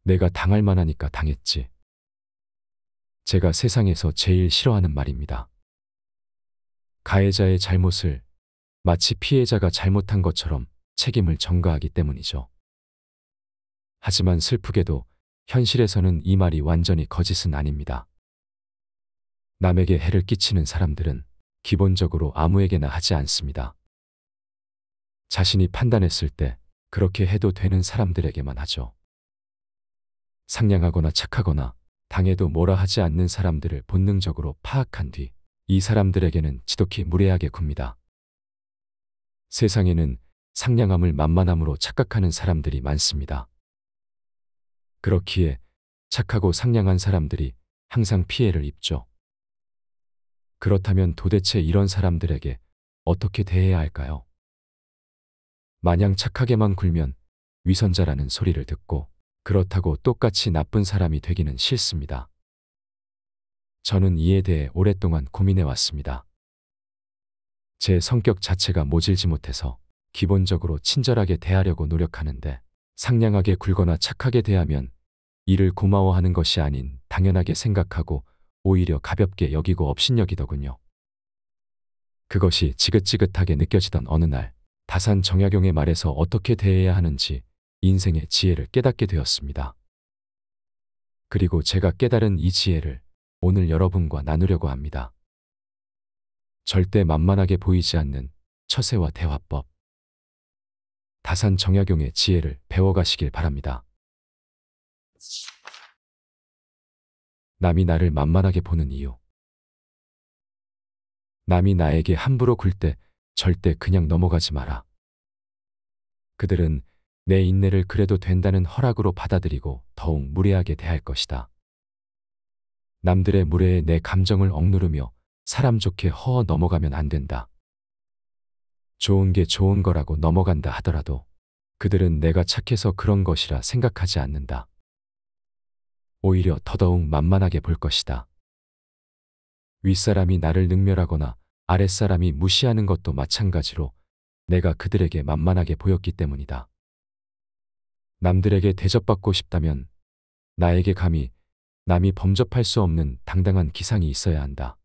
내가 당할 만하니까 당했지. 제가 세상에서 제일 싫어하는 말입니다. 가해자의 잘못을 마치 피해자가 잘못한 것처럼 책임을 전가하기 때문이죠. 하지만 슬프게도 현실에서는 이 말이 완전히 거짓은 아닙니다. 남에게 해를 끼치는 사람들은 기본적으로 아무에게나 하지 않습니다. 자신이 판단했을 때 그렇게 해도 되는 사람들에게만 하죠. 상냥하거나 착하거나 당해도 뭐라 하지 않는 사람들을 본능적으로 파악한 뒤 이 사람들에게는 지독히 무례하게 굽니다. 세상에는 상냥함을 만만함으로 착각하는 사람들이 많습니다. 그렇기에 착하고 상냥한 사람들이 항상 피해를 입죠. 그렇다면 도대체 이런 사람들에게 어떻게 대해야 할까요? 마냥 착하게만 굴면 위선자라는 소리를 듣고 그렇다고 똑같이 나쁜 사람이 되기는 싫습니다. 저는 이에 대해 오랫동안 고민해 왔습니다. 제 성격 자체가 모질지 못해서 기본적으로 친절하게 대하려고 노력하는데 상냥하게 굴거나 착하게 대하면 이를 고마워하는 것이 아닌 당연하게 생각하고 오히려 가볍게 여기고 업신여기더군요. 그것이 지긋지긋하게 느껴지던 어느 날 다산 정약용의 말에서 어떻게 대해야 하는지 인생의 지혜를 깨닫게 되었습니다. 그리고 제가 깨달은 이 지혜를 오늘 여러분과 나누려고 합니다. 절대 만만하게 보이지 않는 처세와 대화법. 다산 정약용의 지혜를 배워가시길 바랍니다. 남이 나를 만만하게 보는 이유. 남이 나에게 함부로 굴 때 절대 그냥 넘어가지 마라. 그들은 내 인내를 그래도 된다는 허락으로 받아들이고 더욱 무례하게 대할 것이다. 남들의 무례에 내 감정을 억누르며 사람 좋게 허어 넘어가면 안 된다. 좋은 게 좋은 거라고 넘어간다 하더라도 그들은 내가 착해서 그런 것이라 생각하지 않는다. 오히려 더더욱 만만하게 볼 것이다. 윗사람이 나를 능멸하거나 아랫사람이 무시하는 것도 마찬가지로 내가 그들에게 만만하게 보였기 때문이다. 남들에게 대접받고 싶다면 나에게 감히 남이 범접할 수 없는 당당한 기상이 있어야 한다.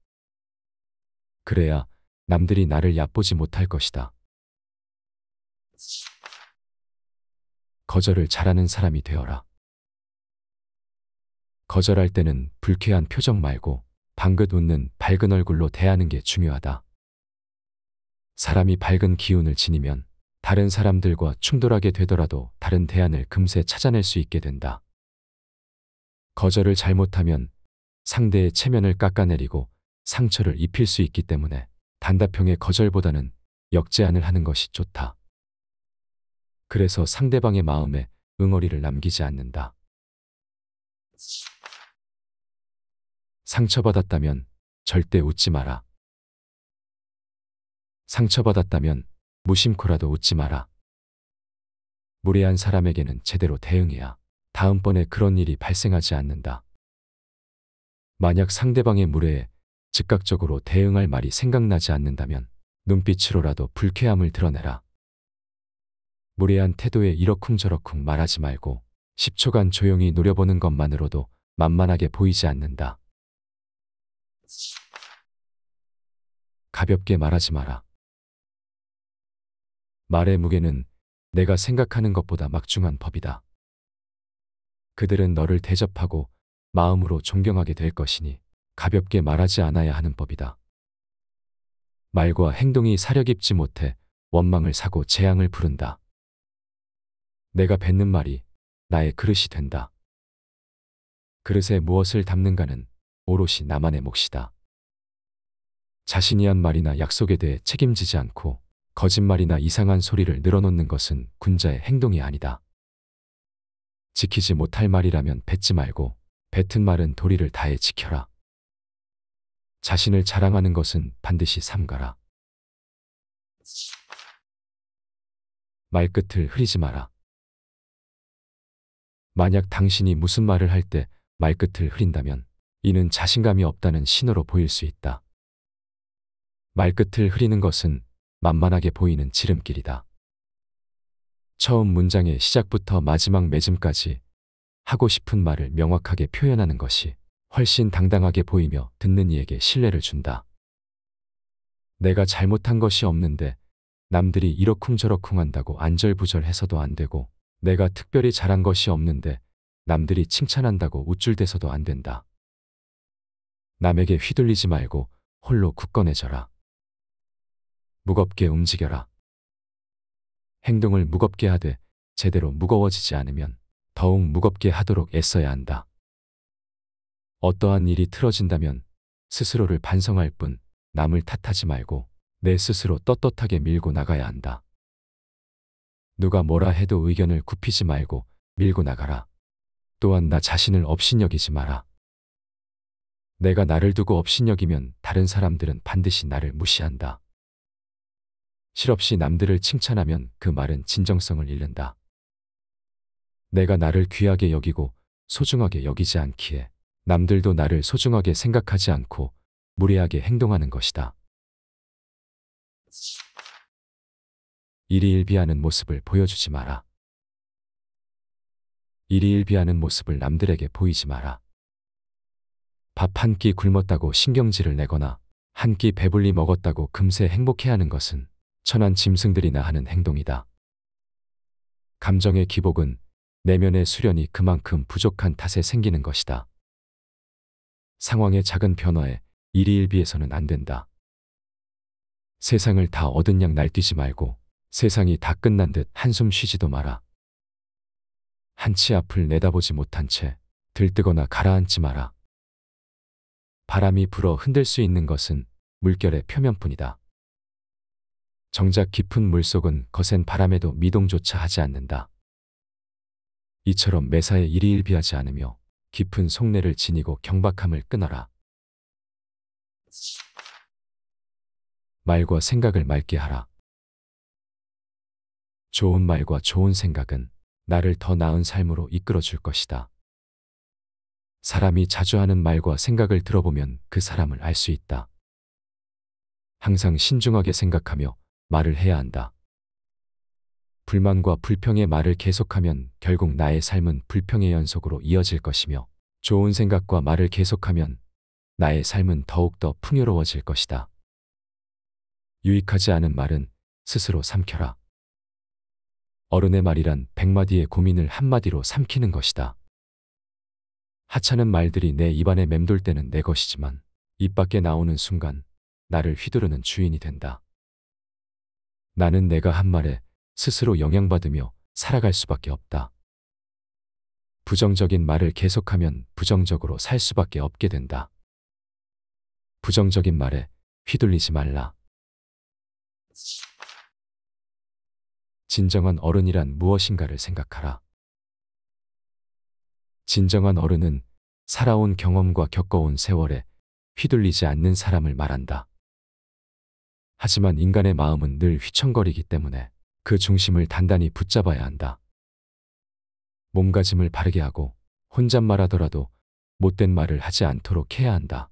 그래야 남들이 나를 얕보지 못할 것이다. 거절을 잘하는 사람이 되어라. 거절할 때는 불쾌한 표정 말고 방긋 웃는 밝은 얼굴로 대하는 게 중요하다. 사람이 밝은 기운을 지니면 다른 사람들과 충돌하게 되더라도 다른 대안을 금세 찾아낼 수 있게 된다. 거절을 잘못하면 상대의 체면을 깎아내리고 상처를 입힐 수 있기 때문에 단답형의 거절보다는 역제안을 하는 것이 좋다. 그래서 상대방의 마음에 응어리를 남기지 않는다. 상처받았다면 절대 웃지 마라. 상처받았다면 무심코라도 웃지 마라. 무례한 사람에게는 제대로 대응해야 다음번에 그런 일이 발생하지 않는다. 만약 상대방의 무례에 즉각적으로 대응할 말이 생각나지 않는다면 눈빛으로라도 불쾌함을 드러내라. 무례한 태도에 이러쿵저러쿵 말하지 말고 10초간 조용히 노려보는 것만으로도 만만하게 보이지 않는다. 가볍게 말하지 마라. 말의 무게는 내가 생각하는 것보다 막중한 법이다. 그들은 너를 대접하고 마음으로 존경하게 될 것이니 가볍게 말하지 않아야 하는 법이다. 말과 행동이 사려 깊지 못해 원망을 사고 재앙을 부른다. 내가 뱉는 말이 나의 그릇이 된다. 그릇에 무엇을 담는가는 오롯이 나만의 몫이다. 자신이 한 말이나 약속에 대해 책임지지 않고 거짓말이나 이상한 소리를 늘어놓는 것은 군자의 행동이 아니다. 지키지 못할 말이라면 뱉지 말고 뱉은 말은 도리를 다해 지켜라. 자신을 자랑하는 것은 반드시 삼가라. 말끝을 흐리지 마라. 만약 당신이 무슨 말을 할 때 말끝을 흐린다면 이는 자신감이 없다는 신호로 보일 수 있다. 말끝을 흐리는 것은 만만하게 보이는 지름길이다. 처음 문장의 시작부터 마지막 맺음까지 하고 싶은 말을 명확하게 표현하는 것이 훨씬 당당하게 보이며 듣는 이에게 신뢰를 준다. 내가 잘못한 것이 없는데 남들이 이러쿵저러쿵 한다고 안절부절해서도 안 되고, 내가 특별히 잘한 것이 없는데 남들이 칭찬한다고 우쭐대서도 안 된다. 남에게 휘둘리지 말고 홀로 굳건해져라. 무겁게 움직여라. 행동을 무겁게 하되 제대로 무거워지지 않으면 더욱 무겁게 하도록 애써야 한다. 어떠한 일이 틀어진다면 스스로를 반성할 뿐 남을 탓하지 말고 내 스스로 떳떳하게 밀고 나가야 한다. 누가 뭐라 해도 의견을 굽히지 말고 밀고 나가라. 또한 나 자신을 업신여기지 마라. 내가 나를 두고 업신여기면 다른 사람들은 반드시 나를 무시한다. 실없이 남들을 칭찬하면 그 말은 진정성을 잃는다. 내가 나를 귀하게 여기고 소중하게 여기지 않기에 남들도 나를 소중하게 생각하지 않고 무례하게 행동하는 것이다. 일희일비하는 모습을 보여주지 마라. 일희일비하는 모습을 남들에게 보이지 마라. 밥 한 끼 굶었다고 신경질을 내거나 한 끼 배불리 먹었다고 금세 행복해하는 것은 천한 짐승들이나 하는 행동이다. 감정의 기복은 내면의 수련이 그만큼 부족한 탓에 생기는 것이다. 상황의 작은 변화에 일희일비해서는 안 된다. 세상을 다 얻은 양 날뛰지 말고 세상이 다 끝난 듯 한숨 쉬지도 마라. 한치 앞을 내다보지 못한 채 들뜨거나 가라앉지 마라. 바람이 불어 흔들 수 있는 것은 물결의 표면뿐이다. 정작 깊은 물속은 거센 바람에도 미동조차 하지 않는다. 이처럼 매사에 일희일비하지 않으며 깊은 속내를 지니고 경박함을 끊어라. 말과 생각을 맑게 하라. 좋은 말과 좋은 생각은 나를 더 나은 삶으로 이끌어 줄 것이다. 사람이 자주 하는 말과 생각을 들어보면 그 사람을 알 수 있다. 항상 신중하게 생각하며 말을 해야 한다. 불만과 불평의 말을 계속하면 결국 나의 삶은 불평의 연속으로 이어질 것이며, 좋은 생각과 말을 계속하면 나의 삶은 더욱더 풍요로워질 것이다. 유익하지 않은 말은 스스로 삼켜라. 어른의 말이란 100마디의 고민을 한마디로 삼키는 것이다. 하찮은 말들이 내 입안에 맴돌 때는 내 것이지만 입 밖에 나오는 순간 나를 휘두르는 주인이 된다. 나는 내가 한 말에 스스로 영향받으며 살아갈 수밖에 없다. 부정적인 말을 계속하면 부정적으로 살 수밖에 없게 된다. 부정적인 말에 휘둘리지 말라. 진정한 어른이란 무엇인가를 생각하라. 진정한 어른은 살아온 경험과 겪어온 세월에 휘둘리지 않는 사람을 말한다. 하지만 인간의 마음은 늘 휘청거리기 때문에 그 중심을 단단히 붙잡아야 한다. 몸가짐을 바르게 하고 혼잣말하더라도 못된 말을 하지 않도록 해야 한다.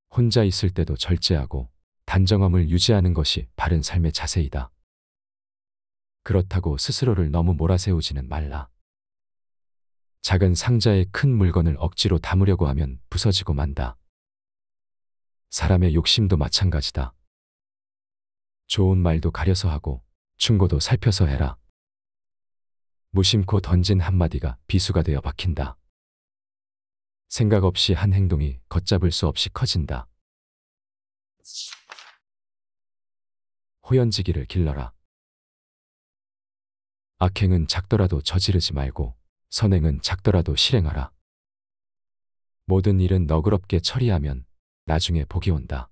혼자 있을 때도 절제하고 단정함을 유지하는 것이 바른 삶의 자세이다. 그렇다고 스스로를 너무 몰아세우지는 말라. 작은 상자에 큰 물건을 억지로 담으려고 하면 부서지고 만다. 사람의 욕심도 마찬가지다. 좋은 말도 가려서 하고 충고도 살펴서 해라. 무심코 던진 한마디가 비수가 되어 박힌다. 생각 없이 한 행동이 걷잡을 수 없이 커진다. 호연지기를 길러라. 악행은 작더라도 저지르지 말고 선행은 작더라도 실행하라. 모든 일은 너그럽게 처리하면 나중에 복이 온다.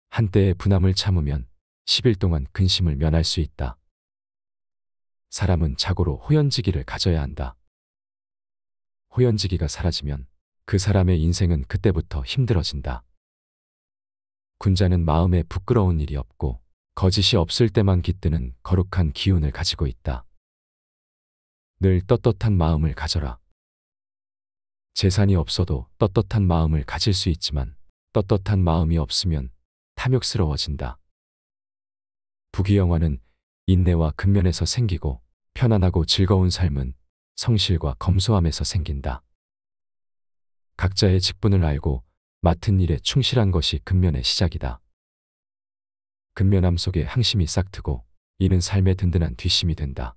한때의 분함을 참으면 10일 동안 근심을 면할 수 있다. 사람은 자고로 호연지기를 가져야 한다. 호연지기가 사라지면 그 사람의 인생은 그때부터 힘들어진다. 군자는 마음에 부끄러운 일이 없고 거짓이 없을 때만 깃드는 거룩한 기운을 가지고 있다. 늘 떳떳한 마음을 가져라. 재산이 없어도 떳떳한 마음을 가질 수 있지만 떳떳한 마음이 없으면 탐욕스러워진다. 부귀영화는 인내와 근면에서 생기고 편안하고 즐거운 삶은 성실과 검소함에서 생긴다. 각자의 직분을 알고 맡은 일에 충실한 것이 근면의 시작이다. 근면함 속에 항심이 싹트고 이는 삶의 든든한 뒷심이 된다.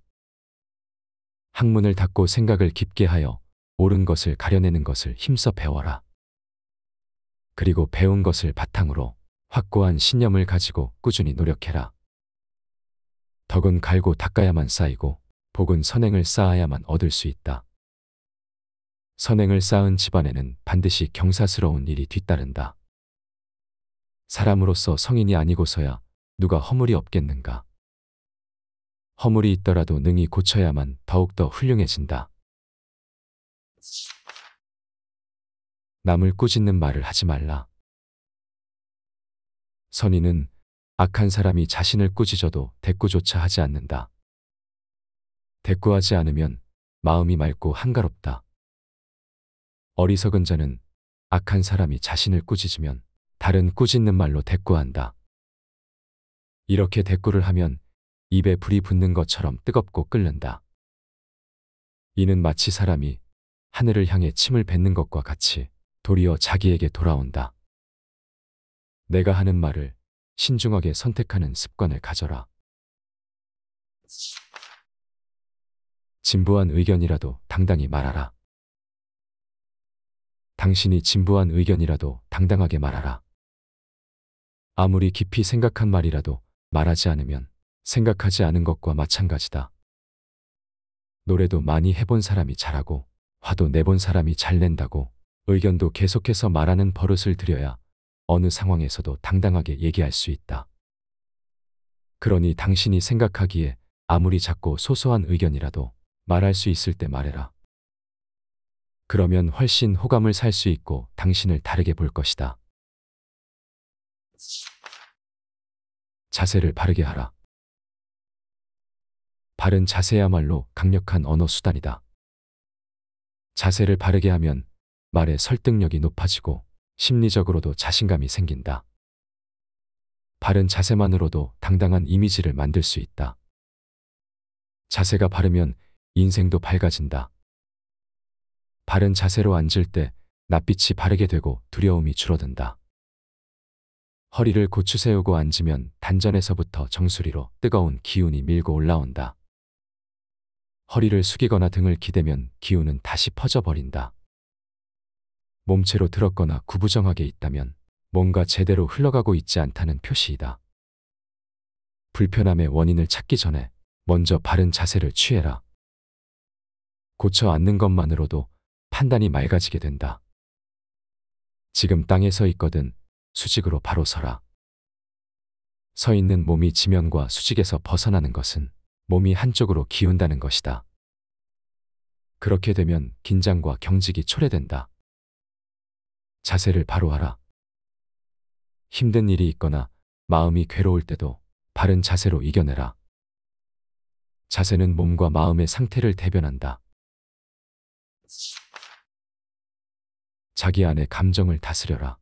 학문을 닫고 생각을 깊게 하여 옳은 것을 가려내는 것을 힘써 배워라. 그리고 배운 것을 바탕으로 확고한 신념을 가지고 꾸준히 노력해라. 덕은 갈고 닦아야만 쌓이고 복은 선행을 쌓아야만 얻을 수 있다. 선행을 쌓은 집안에는 반드시 경사스러운 일이 뒤따른다. 사람으로서 성인이 아니고서야 누가 허물이 없겠는가. 허물이 있더라도 능히 고쳐야만 더욱더 훌륭해진다. 남을 꾸짖는 말을 하지 말라. 선인은 악한 사람이 자신을 꾸짖어도 대꾸조차 하지 않는다. 대꾸하지 않으면 마음이 맑고 한가롭다. 어리석은 자는 악한 사람이 자신을 꾸짖으면 다른 꾸짖는 말로 대꾸한다. 이렇게 대꾸를 하면 입에 불이 붙는 것처럼 뜨겁고 끓는다. 이는 마치 사람이 하늘을 향해 침을 뱉는 것과 같이 도리어 자기에게 돌아온다. 내가 하는 말을 신중하게 선택하는 습관을 가져라. 진부한 의견이라도 당당히 말하라. 당신이 진부한 의견이라도 당당하게 말하라. 아무리 깊이 생각한 말이라도 말하지 않으면 생각하지 않은 것과 마찬가지다. 노래도 많이 해본 사람이 잘하고 화도 내본 사람이 잘 낸다고 의견도 계속해서 말하는 버릇을 들여야 어느 상황에서도 당당하게 얘기할 수 있다. 그러니 당신이 생각하기에 아무리 작고 소소한 의견이라도 말할 수 있을 때 말해라. 그러면 훨씬 호감을 살 수 있고 당신을 다르게 볼 것이다. 자세를 바르게 하라. 바른 자세야말로 강력한 언어 수단이다. 자세를 바르게 하면 말의 설득력이 높아지고 심리적으로도 자신감이 생긴다. 바른 자세만으로도 당당한 이미지를 만들 수 있다. 자세가 바르면 인생도 밝아진다. 바른 자세로 앉을 때 낯빛이 바르게 되고 두려움이 줄어든다. 허리를 고추 세우고 앉으면 단전에서부터 정수리로 뜨거운 기운이 밀고 올라온다. 허리를 숙이거나 등을 기대면 기운은 다시 퍼져버린다. 몸체로 들었거나 구부정하게 있다면 뭔가 제대로 흘러가고 있지 않다는 표시이다. 불편함의 원인을 찾기 전에 먼저 바른 자세를 취해라. 고쳐 앉는 것만으로도 판단이 맑아지게 된다. 지금 땅에 서 있거든 수직으로 바로 서라. 서 있는 몸이 지면과 수직에서 벗어나는 것은 몸이 한쪽으로 기운다는 것이다. 그렇게 되면 긴장과 경직이 초래된다. 자세를 바로 하라. 힘든 일이 있거나 마음이 괴로울 때도 바른 자세로 이겨내라. 자세는 몸과 마음의 상태를 대변한다. 자기 안의 감정을 다스려라.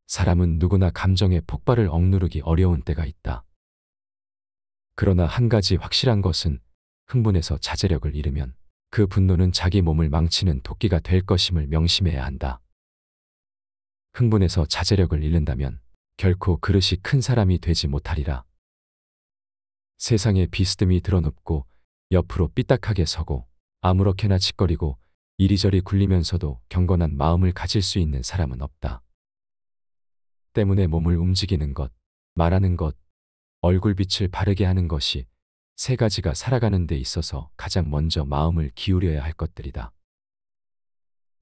사람은 누구나 감정의 폭발을 억누르기 어려운 때가 있다. 그러나 한 가지 확실한 것은 흥분해서 자제력을 잃으면 그 분노는 자기 몸을 망치는 도끼가 될 것임을 명심해야 한다. 흥분해서 자제력을 잃는다면 결코 그릇이 큰 사람이 되지 못하리라. 세상에 비스듬히 드러눕고 옆으로 삐딱하게 서고 아무렇게나 짓거리고 이리저리 굴리면서도 경건한 마음을 가질 수 있는 사람은 없다. 때문에 몸을 움직이는 것, 말하는 것, 얼굴빛을 바르게 하는 것이 세 가지가 살아가는 데 있어서 가장 먼저 마음을 기울여야 할 것들이다.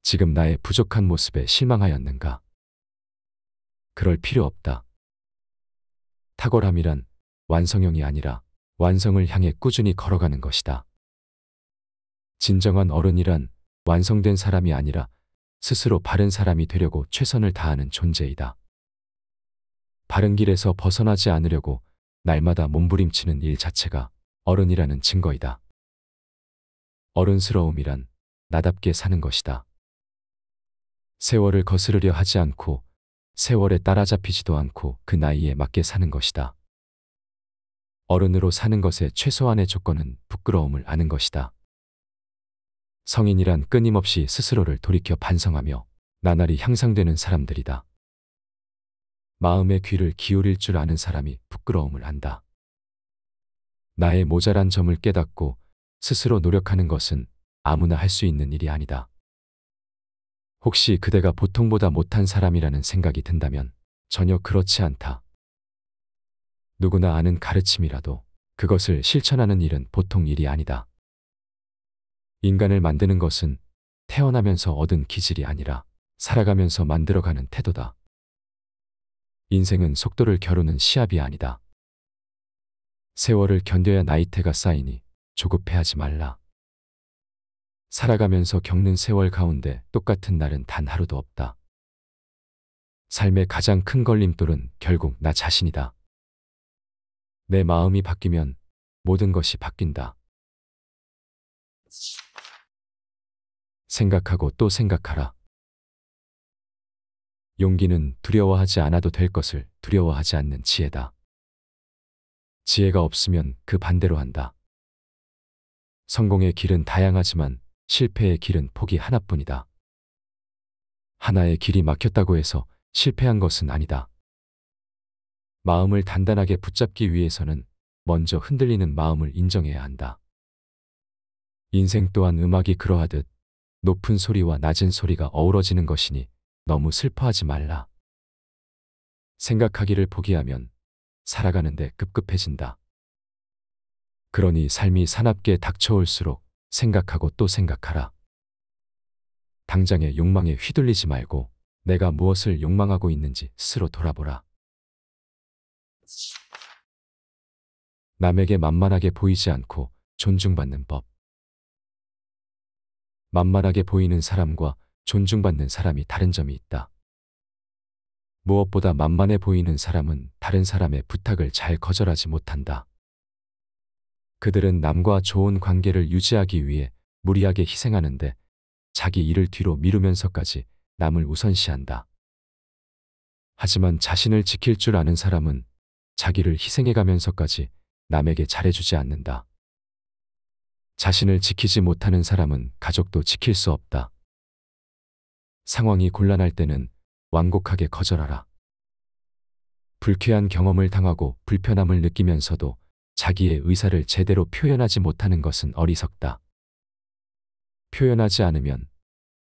지금 나의 부족한 모습에 실망하였는가? 그럴 필요 없다. 탁월함이란 완성형이 아니라 완성을 향해 꾸준히 걸어가는 것이다. 진정한 어른이란 완성된 사람이 아니라 스스로 바른 사람이 되려고 최선을 다하는 존재이다. 바른 길에서 벗어나지 않으려고 날마다 몸부림치는 일 자체가 어른이라는 증거이다. 어른스러움이란 나답게 사는 것이다. 세월을 거스르려 하지 않고 세월에 따라잡히지도 않고 그 나이에 맞게 사는 것이다. 어른으로 사는 것의 최소한의 조건은 부끄러움을 아는 것이다. 성인이란 끊임없이 스스로를 돌이켜 반성하며 나날이 향상되는 사람들이다. 마음의 귀를 기울일 줄 아는 사람이 부끄러움을 안다. 나의 모자란 점을 깨닫고 스스로 노력하는 것은 아무나 할 수 있는 일이 아니다. 혹시 그대가 보통보다 못한 사람이라는 생각이 든다면 전혀 그렇지 않다. 누구나 아는 가르침이라도 그것을 실천하는 일은 보통 일이 아니다. 인간을 만드는 것은 태어나면서 얻은 기질이 아니라 살아가면서 만들어가는 태도다. 인생은 속도를 겨루는 시합이 아니다. 세월을 견뎌야 나이테가 쌓이니 조급해하지 말라. 살아가면서 겪는 세월 가운데 똑같은 날은 단 하루도 없다. 삶의 가장 큰 걸림돌은 결국 나 자신이다. 내 마음이 바뀌면 모든 것이 바뀐다. 생각하고 또 생각하라. 용기는 두려워하지 않아도 될 것을 두려워하지 않는 지혜다. 지혜가 없으면 그 반대로 한다. 성공의 길은 다양하지만 실패의 길은 폭이 하나뿐이다. 하나의 길이 막혔다고 해서 실패한 것은 아니다. 마음을 단단하게 붙잡기 위해서는 먼저 흔들리는 마음을 인정해야 한다. 인생 또한 음악이 그러하듯 높은 소리와 낮은 소리가 어우러지는 것이니 너무 슬퍼하지 말라. 생각하기를 포기하면 살아가는데 급급해진다. 그러니 삶이 사납게 닥쳐올수록 생각하고 또 생각하라. 당장의 욕망에 휘둘리지 말고 내가 무엇을 욕망하고 있는지 스스로 돌아보라. 남에게 만만하게 보이지 않고 존중받는 법. 만만하게 보이는 사람과 존중받는 사람이 다른 점이 있다. 무엇보다 만만해 보이는 사람은 다른 사람의 부탁을 잘 거절하지 못한다. 그들은 남과 좋은 관계를 유지하기 위해 무리하게 희생하는데 자기 일을 뒤로 미루면서까지 남을 우선시한다. 하지만 자신을 지킬 줄 아는 사람은 자기를 희생해가면서까지 남에게 잘해주지 않는다. 자신을 지키지 못하는 사람은 가족도 지킬 수 없다. 상황이 곤란할 때는 완곡하게 거절하라. 불쾌한 경험을 당하고 불편함을 느끼면서도 자기의 의사를 제대로 표현하지 못하는 것은 어리석다. 표현하지 않으면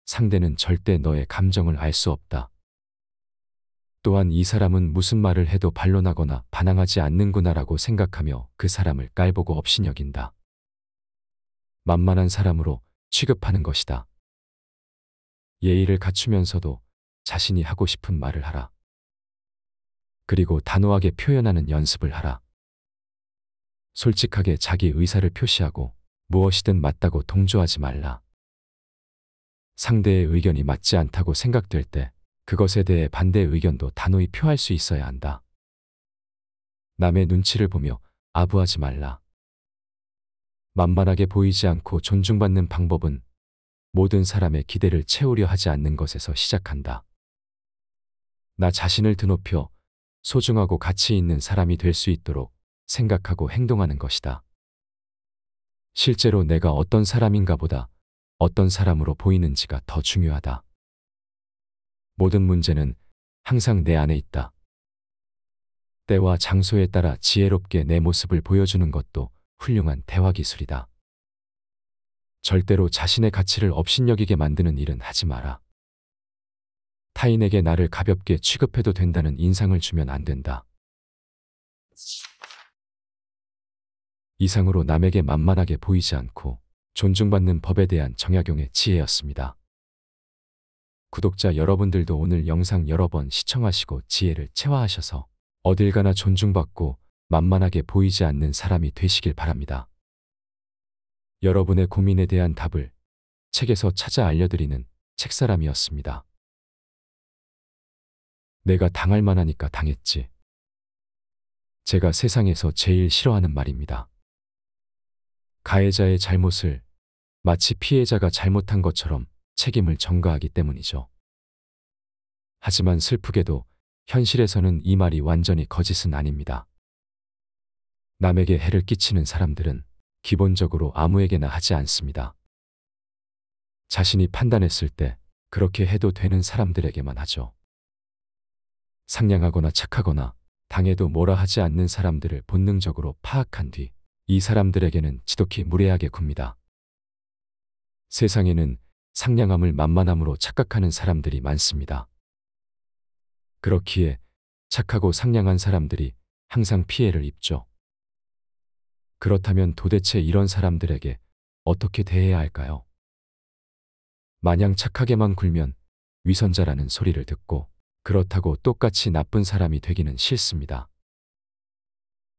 상대는 절대 너의 감정을 알 수 없다. 또한 이 사람은 무슨 말을 해도 반론하거나 반항하지 않는구나라고 생각하며 그 사람을 깔보고 없이 여긴다. 만만한 사람으로 취급하는 것이다. 예의를 갖추면서도 자신이 하고 싶은 말을 하라. 그리고 단호하게 표현하는 연습을 하라. 솔직하게 자기 의사를 표시하고 무엇이든 맞다고 동조하지 말라. 상대의 의견이 맞지 않다고 생각될 때 그것에 대해 반대 의견도 단호히 표할 수 있어야 한다. 남의 눈치를 보며 아부하지 말라. 만만하게 보이지 않고 존중받는 방법은 모든 사람의 기대를 채우려 하지 않는 것에서 시작한다. 나 자신을 드높여 소중하고 가치 있는 사람이 될 수 있도록 생각하고 행동하는 것이다. 실제로 내가 어떤 사람인가 보다 어떤 사람으로 보이는지가 더 중요하다. 모든 문제는 항상 내 안에 있다. 때와 장소에 따라 지혜롭게 내 모습을 보여주는 것도 훌륭한 대화 기술이다. 절대로 자신의 가치를 업신여기게 만드는 일은 하지 마라. 타인에게 나를 가볍게 취급해도 된다는 인상을 주면 안 된다. 이상으로 남에게 만만하게 보이지 않고 존중받는 법에 대한 정약용의 지혜였습니다. 구독자 여러분들도 오늘 영상 여러 번 시청하시고 지혜를 체화하셔서 어딜 가나 존중받고 만만하게 보이지 않는 사람이 되시길 바랍니다. 여러분의 고민에 대한 답을 책에서 찾아 알려드리는 책사람이었습니다. 내가 당할 만하니까 당했지. 제가 세상에서 제일 싫어하는 말입니다. 가해자의 잘못을 마치 피해자가 잘못한 것처럼 책임을 전가하기 때문이죠. 하지만 슬프게도 현실에서는 이 말이 완전히 거짓은 아닙니다. 남에게 해를 끼치는 사람들은 기본적으로 아무에게나 하지 않습니다. 자신이 판단했을 때 그렇게 해도 되는 사람들에게만 하죠. 상냥하거나 착하거나 당해도 뭐라 하지 않는 사람들을 본능적으로 파악한 뒤 이 사람들에게는 지독히 무례하게 굽니다. 세상에는 상냥함을 만만함으로 착각하는 사람들이 많습니다. 그렇기에 착하고 상냥한 사람들이 항상 피해를 입죠. 그렇다면 도대체 이런 사람들에게 어떻게 대해야 할까요? 마냥 착하게만 굴면 위선자라는 소리를 듣고 그렇다고 똑같이 나쁜 사람이 되기는 싫습니다.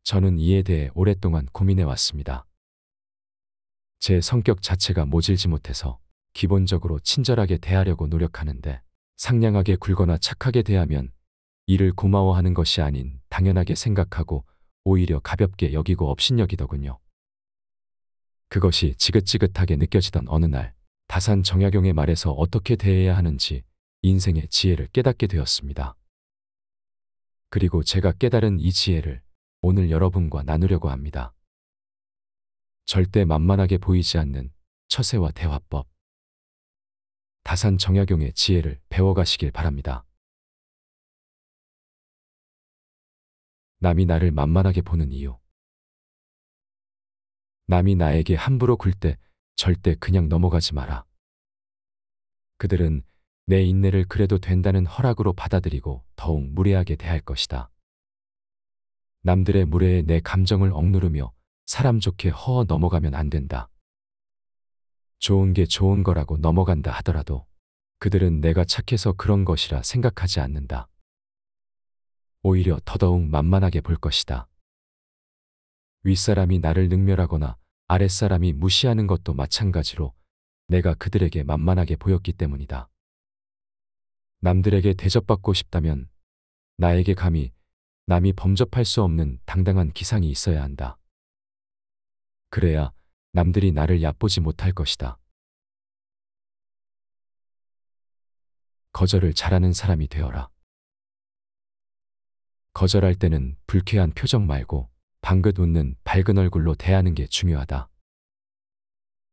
저는 이에 대해 오랫동안 고민해 왔습니다. 제 성격 자체가 모질지 못해서 기본적으로 친절하게 대하려고 노력하는데 상냥하게 굴거나 착하게 대하면 이를 고마워하는 것이 아닌 당연하게 생각하고 오히려 가볍게 여기고 업신여기더군요. 그것이 지긋지긋하게 느껴지던 어느 날 다산 정약용의 말에서 어떻게 대해야 하는지 인생의 지혜를 깨닫게 되었습니다. 그리고 제가 깨달은 이 지혜를 오늘 여러분과 나누려고 합니다. 절대 만만하게 보이지 않는 처세와 대화법. 다산 정약용의 지혜를 배워가시길 바랍니다. 남이 나를 만만하게 보는 이유. 남이 나에게 함부로 굴 때 절대 그냥 넘어가지 마라. 그들은 내 인내를 그래도 된다는 허락으로 받아들이고 더욱 무례하게 대할 것이다. 남들의 무례에 내 감정을 억누르며 사람 좋게 허어 넘어가면 안 된다. 좋은 게 좋은 거라고 넘어간다 하더라도 그들은 내가 착해서 그런 것이라 생각하지 않는다. 오히려 더더욱 만만하게 볼 것이다. 윗사람이 나를 능멸하거나 아랫사람이 무시하는 것도 마찬가지로 내가 그들에게 만만하게 보였기 때문이다. 남들에게 대접받고 싶다면 나에게 감히 남이 범접할 수 없는 당당한 기상이 있어야 한다. 그래야 남들이 나를 얕보지 못할 것이다. 거절을 잘하는 사람이 되어라. 거절할 때는 불쾌한 표정 말고 방긋 웃는 밝은 얼굴로 대하는 게 중요하다.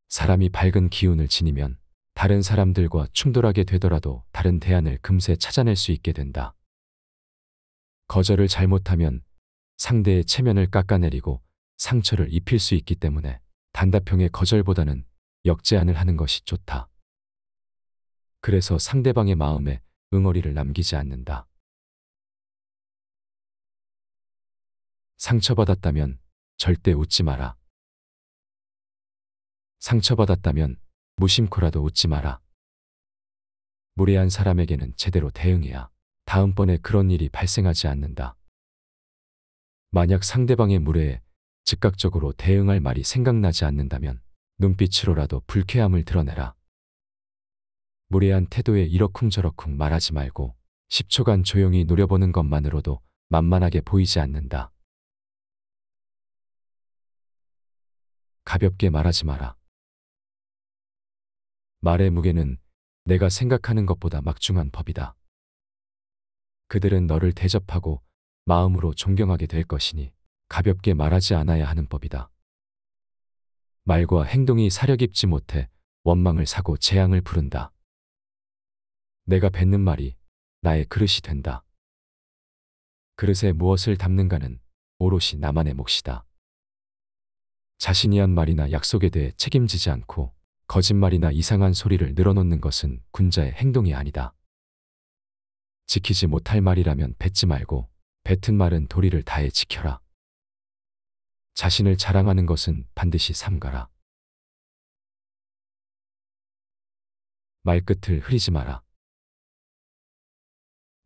사람이 밝은 기운을 지니면 다른 사람들과 충돌하게 되더라도 다른 대안을 금세 찾아낼 수 있게 된다. 거절을 잘못하면 상대의 체면을 깎아내리고 상처를 입힐 수 있기 때문에 단답형의 거절보다는 역제안을 하는 것이 좋다. 그래서 상대방의 마음에 응어리를 남기지 않는다. 상처받았다면 절대 웃지 마라. 상처받았다면 무심코라도 웃지 마라. 무례한 사람에게는 제대로 대응해야 다음번에 그런 일이 발생하지 않는다. 만약 상대방의 무례에 즉각적으로 대응할 말이 생각나지 않는다면 눈빛으로라도 불쾌함을 드러내라. 무례한 태도에 이러쿵저러쿵 말하지 말고 10초간 조용히 노려보는 것만으로도 만만하게 보이지 않는다. 가볍게 말하지 마라. 말의 무게는 내가 생각하는 것보다 막중한 법이다. 그들은 너를 대접하고 마음으로 존경하게 될 것이니 가볍게 말하지 않아야 하는 법이다. 말과 행동이 사려 깊지 못해 원망을 사고 재앙을 부른다. 내가 뱉는 말이 나의 그릇이 된다. 그릇에 무엇을 담는가는 오롯이 나만의 몫이다. 자신이 한 말이나 약속에 대해 책임지지 않고 거짓말이나 이상한 소리를 늘어놓는 것은 군자의 행동이 아니다. 지키지 못할 말이라면 뱉지 말고 뱉은 말은 도리를 다해 지켜라. 자신을 자랑하는 것은 반드시 삼가라. 말끝을 흐리지 마라.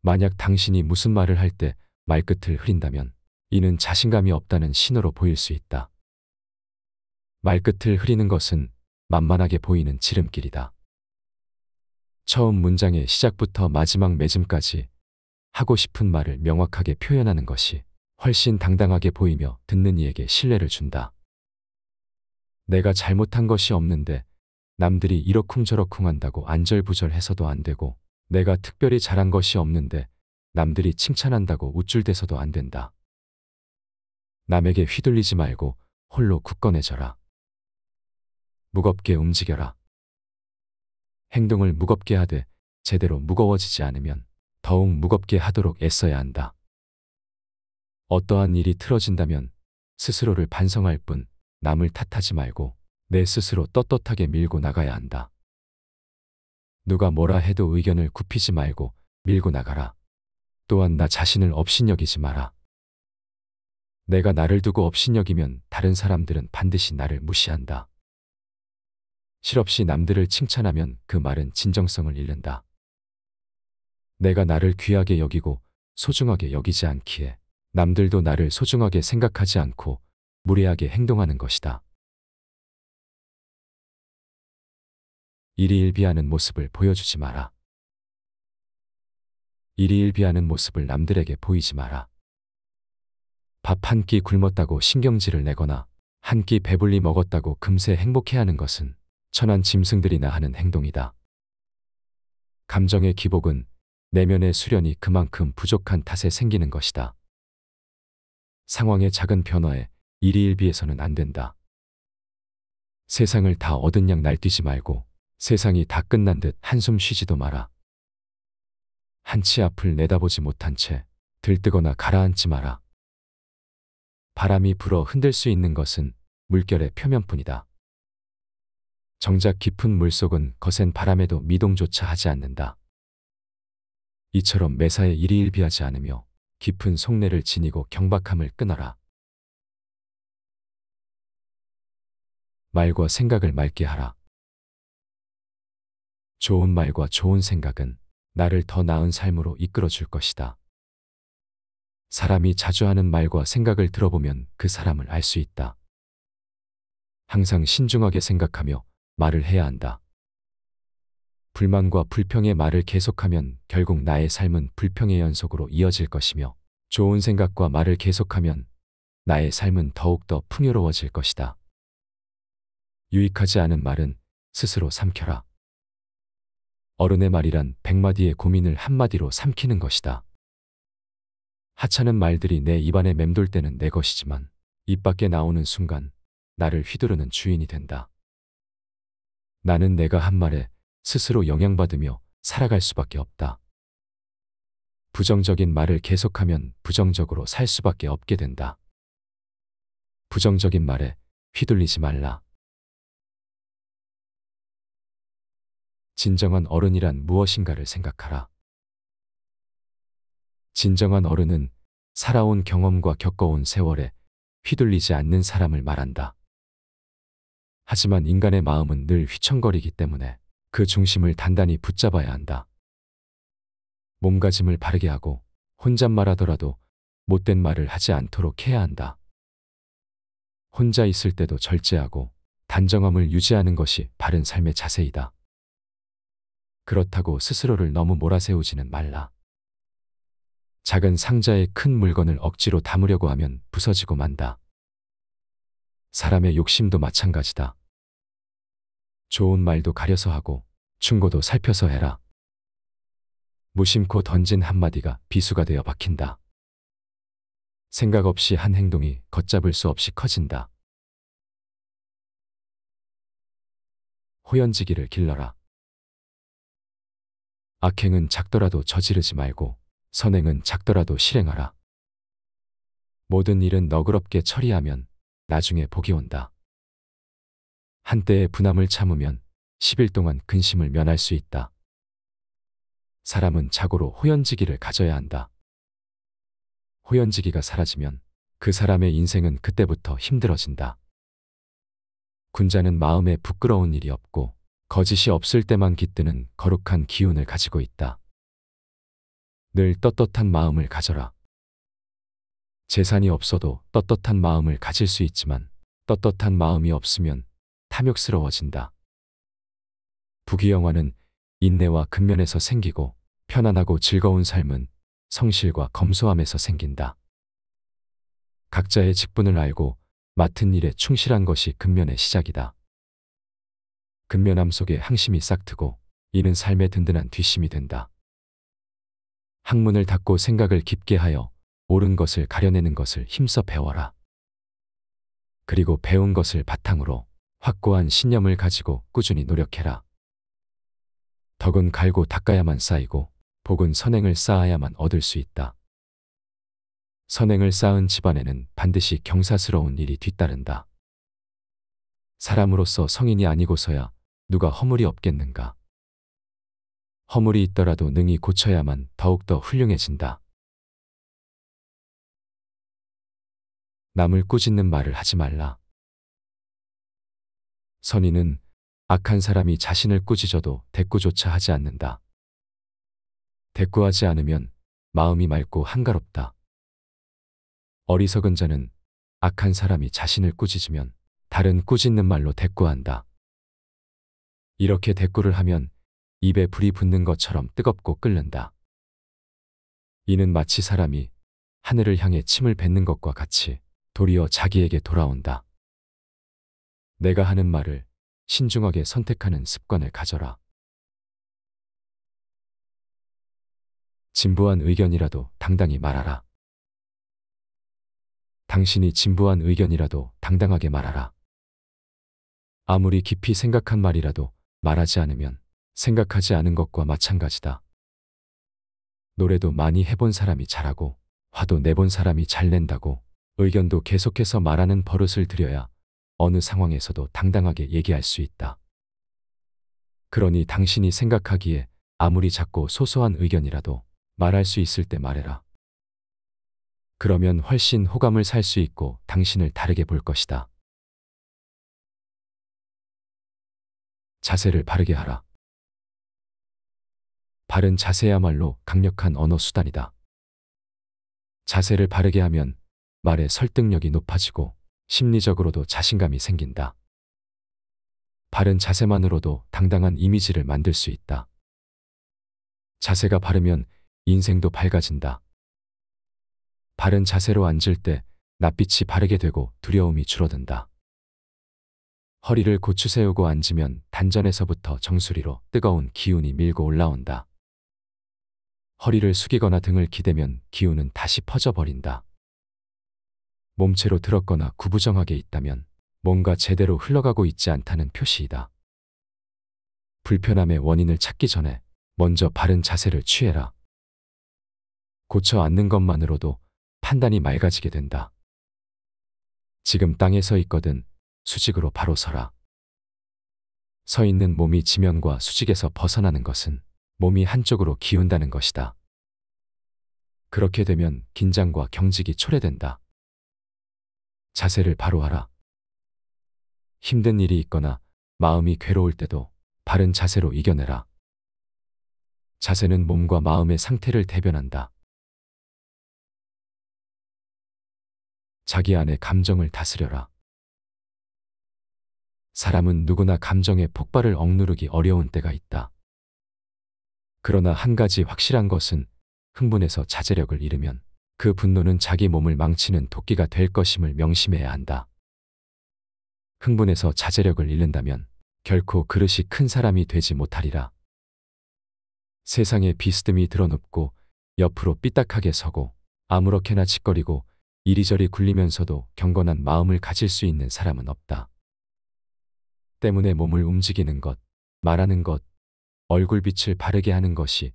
만약 당신이 무슨 말을 할 때 말끝을 흐린다면 이는 자신감이 없다는 신호로 보일 수 있다. 말끝을 흐리는 것은 만만하게 보이는 지름길이다. 처음 문장의 시작부터 마지막 맺음까지 하고 싶은 말을 명확하게 표현하는 것이 훨씬 당당하게 보이며 듣는 이에게 신뢰를 준다. 내가 잘못한 것이 없는데 남들이 이러쿵저러쿵 한다고 안절부절해서도 안 되고 내가 특별히 잘한 것이 없는데 남들이 칭찬한다고 우쭐대서도 안 된다. 남에게 휘둘리지 말고 홀로 굳건해져라. 무겁게 움직여라. 행동을 무겁게 하되 제대로 무거워지지 않으면 더욱 무겁게 하도록 애써야 한다. 어떠한 일이 틀어진다면 스스로를 반성할 뿐 남을 탓하지 말고 내 스스로 떳떳하게 밀고 나가야 한다. 누가 뭐라 해도 의견을 굽히지 말고 밀고 나가라. 또한 나 자신을 업신여기지 마라. 내가 나를 두고 업신여기면 다른 사람들은 반드시 나를 무시한다. 실없이 남들을 칭찬하면 그 말은 진정성을 잃는다. 내가 나를 귀하게 여기고 소중하게 여기지 않기에 남들도 나를 소중하게 생각하지 않고 무례하게 행동하는 것이다. 일희일비하는 모습을 보여주지 마라. 일희일비하는 모습을 남들에게 보이지 마라. 밥 한 끼 굶었다고 신경질을 내거나 한 끼 배불리 먹었다고 금세 행복해하는 것은 천한 짐승들이나 하는 행동이다. 감정의 기복은 내면의 수련이 그만큼 부족한 탓에 생기는 것이다. 상황의 작은 변화에 일희일비해서는 안 된다. 세상을 다 얻은 양 날뛰지 말고 세상이 다 끝난 듯 한숨 쉬지도 마라. 한치 앞을 내다보지 못한 채 들뜨거나 가라앉지 마라. 바람이 불어 흔들 수 있는 것은 물결의 표면뿐이다. 정작 깊은 물속은 거센 바람에도 미동조차 하지 않는다. 이처럼 매사에 일희일비하지 않으며 깊은 속내를 지니고 경박함을 끊어라. 말과 생각을 맑게 하라. 좋은 말과 좋은 생각은 나를 더 나은 삶으로 이끌어 줄 것이다. 사람이 자주 하는 말과 생각을 들어보면 그 사람을 알 수 있다. 항상 신중하게 생각하며 말을 해야 한다. 불만과 불평의 말을 계속하면 결국 나의 삶은 불평의 연속으로 이어질 것이며 좋은 생각과 말을 계속하면 나의 삶은 더욱더 풍요로워질 것이다. 유익하지 않은 말은 스스로 삼켜라. 어른의 말이란 100마디의 고민을 한마디로 삼키는 것이다. 하찮은 말들이 내 입안에 맴돌 때는 내 것이지만 입 밖에 나오는 순간 나를 휘두르는 주인이 된다. 나는 내가 한 말에 스스로 영향받으며 살아갈 수밖에 없다. 부정적인 말을 계속하면 부정적으로 살 수밖에 없게 된다. 부정적인 말에 휘둘리지 말라. 진정한 어른이란 무엇인가를 생각하라. 진정한 어른은 살아온 경험과 겪어온 세월에 휘둘리지 않는 사람을 말한다. 하지만 인간의 마음은 늘 휘청거리기 때문에 그 중심을 단단히 붙잡아야 한다. 몸가짐을 바르게 하고 혼잣말하더라도 못된 말을 하지 않도록 해야 한다. 혼자 있을 때도 절제하고 단정함을 유지하는 것이 바른 삶의 자세이다. 그렇다고 스스로를 너무 몰아세우지는 말라. 작은 상자에 큰 물건을 억지로 담으려고 하면 부서지고 만다. 사람의 욕심도 마찬가지다. 좋은 말도 가려서 하고 충고도 살펴서 해라. 무심코 던진 한마디가 비수가 되어 박힌다. 생각 없이 한 행동이 걷잡을 수 없이 커진다. 호연지기를 길러라. 악행은 작더라도 저지르지 말고 선행은 작더라도 실행하라. 모든 일은 너그럽게 처리하면 나중에 복이 온다. 한때의 분함을 참으면 10일 동안 근심을 면할 수 있다. 사람은 자고로 호연지기를 가져야 한다. 호연지기가 사라지면 그 사람의 인생은 그때부터 힘들어진다. 군자는 마음에 부끄러운 일이 없고 거짓이 없을 때만 깃드는 거룩한 기운을 가지고 있다. 늘 떳떳한 마음을 가져라. 재산이 없어도 떳떳한 마음을 가질 수 있지만 떳떳한 마음이 없으면 탐욕스러워진다. 부귀영화는 인내와 근면에서 생기고 편안하고 즐거운 삶은 성실과 검소함에서 생긴다. 각자의 직분을 알고 맡은 일에 충실한 것이 근면의 시작이다. 근면함 속에 항심이 싹트고 이는 삶의 든든한 뒷심이 된다. 학문을 닫고 생각을 깊게 하여 옳은 것을 가려내는 것을 힘써 배워라. 그리고 배운 것을 바탕으로 확고한 신념을 가지고 꾸준히 노력해라. 덕은 갈고 닦아야만 쌓이고 복은 선행을 쌓아야만 얻을 수 있다. 선행을 쌓은 집안에는 반드시 경사스러운 일이 뒤따른다. 사람으로서 성인이 아니고서야 누가 허물이 없겠는가. 허물이 있더라도 능히 고쳐야만 더욱더 훌륭해진다. 남을 꾸짖는 말을 하지 말라. 선인은 악한 사람이 자신을 꾸짖어도 대꾸조차 하지 않는다. 대꾸하지 않으면 마음이 맑고 한가롭다. 어리석은 자는 악한 사람이 자신을 꾸짖으면 다른 꾸짖는 말로 대꾸한다. 이렇게 대꾸를 하면 입에 불이 붙는 것처럼 뜨겁고 끓는다. 이는 마치 사람이 하늘을 향해 침을 뱉는 것과 같이 도리어 자기에게 돌아온다. 내가 하는 말을 신중하게 선택하는 습관을 가져라. 진부한 의견이라도 당당히 말하라. 당신이 진부한 의견이라도 당당하게 말하라. 아무리 깊이 생각한 말이라도 말하지 않으면 생각하지 않은 것과 마찬가지다. 노래도 많이 해본 사람이 잘하고 화도 내본 사람이 잘 낸다고 의견도 계속해서 말하는 버릇을 들여야 어느 상황에서도 당당하게 얘기할 수 있다. 그러니 당신이 생각하기에 아무리 작고 소소한 의견이라도 말할 수 있을 때 말해라. 그러면 훨씬 호감을 살 수 있고 당신을 다르게 볼 것이다. 자세를 바르게 하라. 바른 자세야말로 강력한 언어 수단이다. 자세를 바르게 하면 말의 설득력이 높아지고 심리적으로도 자신감이 생긴다. 바른 자세만으로도 당당한 이미지를 만들 수 있다. 자세가 바르면 인생도 밝아진다. 바른 자세로 앉을 때 낯빛이 바르게 되고 두려움이 줄어든다. 허리를 고추 세우고 앉으면 단전에서부터 정수리로 뜨거운 기운이 밀고 올라온다. 허리를 숙이거나 등을 기대면 기운은 다시 퍼져버린다. 몸체로 들었거나 구부정하게 있다면 뭔가 제대로 흘러가고 있지 않다는 표시이다. 불편함의 원인을 찾기 전에 먼저 바른 자세를 취해라. 고쳐 앉는 것만으로도 판단이 맑아지게 된다. 지금 땅에 서 있거든 수직으로 바로 서라. 서 있는 몸이 지면과 수직에서 벗어나는 것은 몸이 한쪽으로 기운다는 것이다. 그렇게 되면 긴장과 경직이 초래된다. 자세를 바로 하라. 힘든 일이 있거나 마음이 괴로울 때도 바른 자세로 이겨내라. 자세는 몸과 마음의 상태를 대변한다. 자기 안의 감정을 다스려라. 사람은 누구나 감정의 폭발을 억누르기 어려운 때가 있다. 그러나 한 가지 확실한 것은 흥분해서 자제력을 잃으면 그 분노는 자기 몸을 망치는 도끼가 될 것임을 명심해야 한다. 흥분해서 자제력을 잃는다면 결코 그릇이 큰 사람이 되지 못하리라. 세상에 비스듬히 드러눕고 옆으로 삐딱하게 서고 아무렇게나 짓거리고 이리저리 굴리면서도 경건한 마음을 가질 수 있는 사람은 없다. 때문에 몸을 움직이는 것, 말하는 것, 얼굴빛을 바르게 하는 것이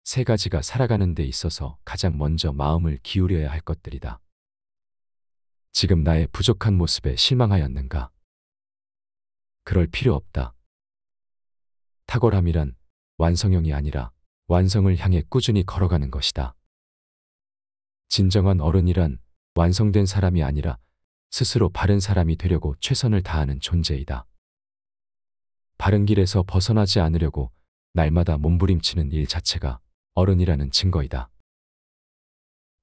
세 가지가 살아가는 데 있어서 가장 먼저 마음을 기울여야 할 것들이다. 지금 나의 부족한 모습에 실망하였는가? 그럴 필요 없다. 탁월함이란 완성형이 아니라 완성을 향해 꾸준히 걸어가는 것이다. 진정한 어른이란 완성된 사람이 아니라 스스로 바른 사람이 되려고 최선을 다하는 존재이다. 바른 길에서 벗어나지 않으려고 날마다 몸부림치는 일 자체가 어른이라는 증거이다.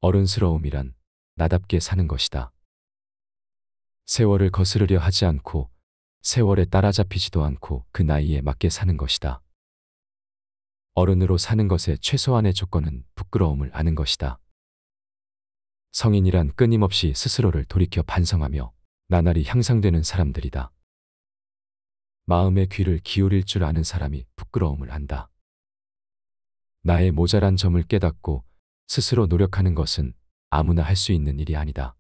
어른스러움이란 나답게 사는 것이다. 세월을 거스르려 하지 않고 세월에 따라잡히지도 않고 그 나이에 맞게 사는 것이다. 어른으로 사는 것의 최소한의 조건은 부끄러움을 아는 것이다. 성인이란 끊임없이 스스로를 돌이켜 반성하며 나날이 향상되는 사람들이다. 마음의 귀를 기울일 줄 아는 사람이 부끄러움을 안다. 나의 모자란 점을 깨닫고 스스로 노력하는 것은 아무나 할 수 있는 일이 아니다.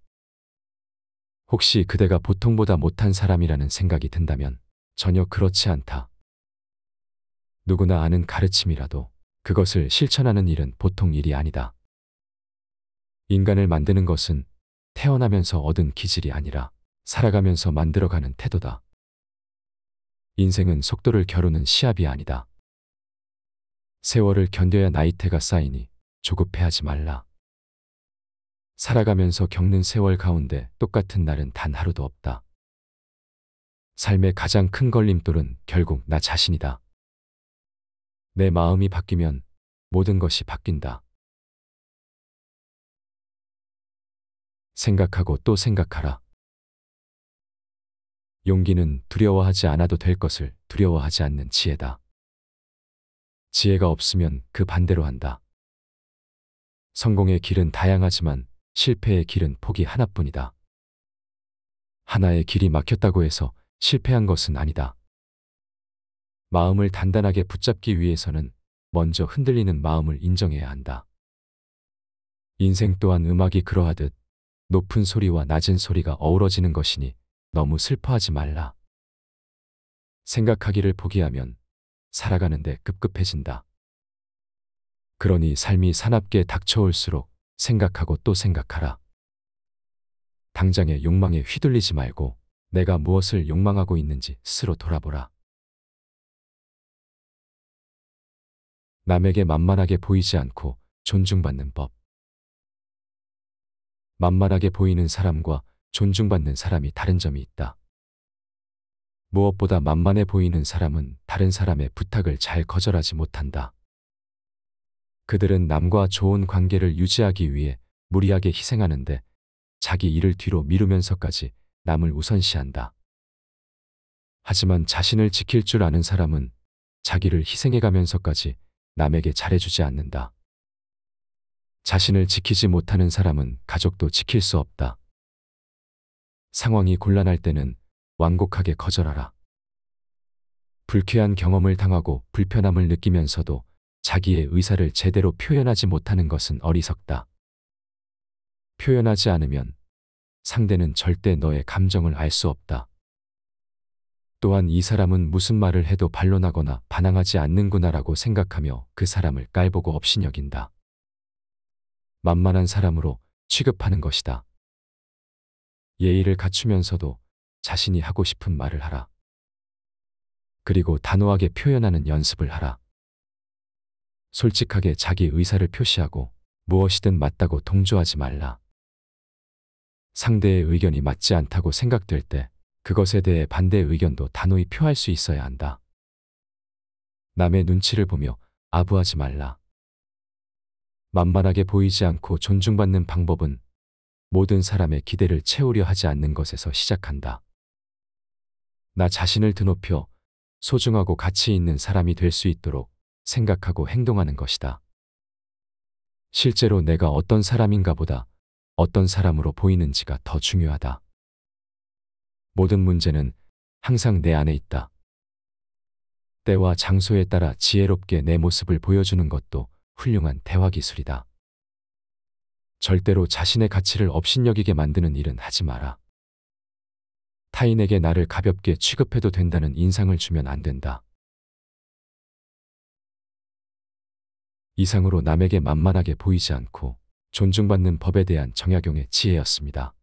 혹시 그대가 보통보다 못한 사람이라는 생각이 든다면 전혀 그렇지 않다. 누구나 아는 가르침이라도 그것을 실천하는 일은 보통 일이 아니다. 인간을 만드는 것은 태어나면서 얻은 기질이 아니라 살아가면서 만들어가는 태도다. 인생은 속도를 겨루는 시합이 아니다. 세월을 견뎌야 나이테가 쌓이니 조급해하지 말라. 살아가면서 겪는 세월 가운데 똑같은 날은 단 하루도 없다. 삶의 가장 큰 걸림돌은 결국 나 자신이다. 내 마음이 바뀌면 모든 것이 바뀐다. 생각하고 또 생각하라. 용기는 두려워하지 않아도 될 것을 두려워하지 않는 지혜다. 지혜가 없으면 그 반대로 한다. 성공의 길은 다양하지만 실패의 길은 폭이 하나뿐이다. 하나의 길이 막혔다고 해서 실패한 것은 아니다. 마음을 단단하게 붙잡기 위해서는 먼저 흔들리는 마음을 인정해야 한다. 인생 또한 음악이 그러하듯 높은 소리와 낮은 소리가 어우러지는 것이니 너무 슬퍼하지 말라. 생각하기를 포기하면 살아가는데 급급해진다. 그러니 삶이 사납게 닥쳐올수록 생각하고 또 생각하라. 당장의 욕망에 휘둘리지 말고 내가 무엇을 욕망하고 있는지 스스로 돌아보라. 남에게 만만하게 보이지 않고 존중받는 법. 만만하게 보이는 사람과 존중받는 사람이 다른 점이 있다. 무엇보다 만만해 보이는 사람은 다른 사람의 부탁을 잘 거절하지 못한다. 그들은 남과 좋은 관계를 유지하기 위해 무리하게 희생하는데 자기 일을 뒤로 미루면서까지 남을 우선시한다. 하지만 자신을 지킬 줄 아는 사람은 자기를 희생해가면서까지 남에게 잘해주지 않는다. 자신을 지키지 못하는 사람은 가족도 지킬 수 없다. 상황이 곤란할 때는 완곡하게 거절하라. 불쾌한 경험을 당하고 불편함을 느끼면서도 자기의 의사를 제대로 표현하지 못하는 것은 어리석다. 표현하지 않으면 상대는 절대 너의 감정을 알 수 없다. 또한 이 사람은 무슨 말을 해도 반론하거나 반항하지 않는구나라고 생각하며 그 사람을 깔보고 없이 여긴다. 만만한 사람으로 취급하는 것이다. 예의를 갖추면서도 자신이 하고 싶은 말을 하라. 그리고 단호하게 표현하는 연습을 하라. 솔직하게 자기 의사를 표시하고 무엇이든 맞다고 동조하지 말라. 상대의 의견이 맞지 않다고 생각될 때 그것에 대해 반대 의견도 단호히 표할 수 있어야 한다. 남의 눈치를 보며 아부하지 말라. 만만하게 보이지 않고 존중받는 방법은 모든 사람의 기대를 채우려 하지 않는 것에서 시작한다. 나 자신을 드높여 소중하고 가치 있는 사람이 될 수 있도록 생각하고 행동하는 것이다. 실제로 내가 어떤 사람인가 보다 어떤 사람으로 보이는지가 더 중요하다. 모든 문제는 항상 내 안에 있다. 때와 장소에 따라 지혜롭게 내 모습을 보여주는 것도 훌륭한 대화 기술이다. 절대로 자신의 가치를 업신여기게 만드는 일은 하지 마라. 타인에게 나를 가볍게 취급해도 된다는 인상을 주면 안 된다. 이상으로 남에게 만만하게 보이지 않고 존중받는 법에 대한 정약용의 지혜였습니다.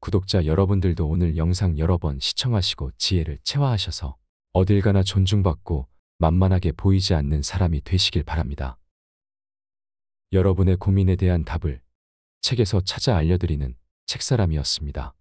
구독자 여러분들도 오늘 영상 여러 번 시청하시고 지혜를 체화하셔서 어딜 가나 존중받고 만만하게 보이지 않는 사람이 되시길 바랍니다. 여러분의 고민에 대한 답을 책에서 찾아 알려드리는 책사람이었습니다.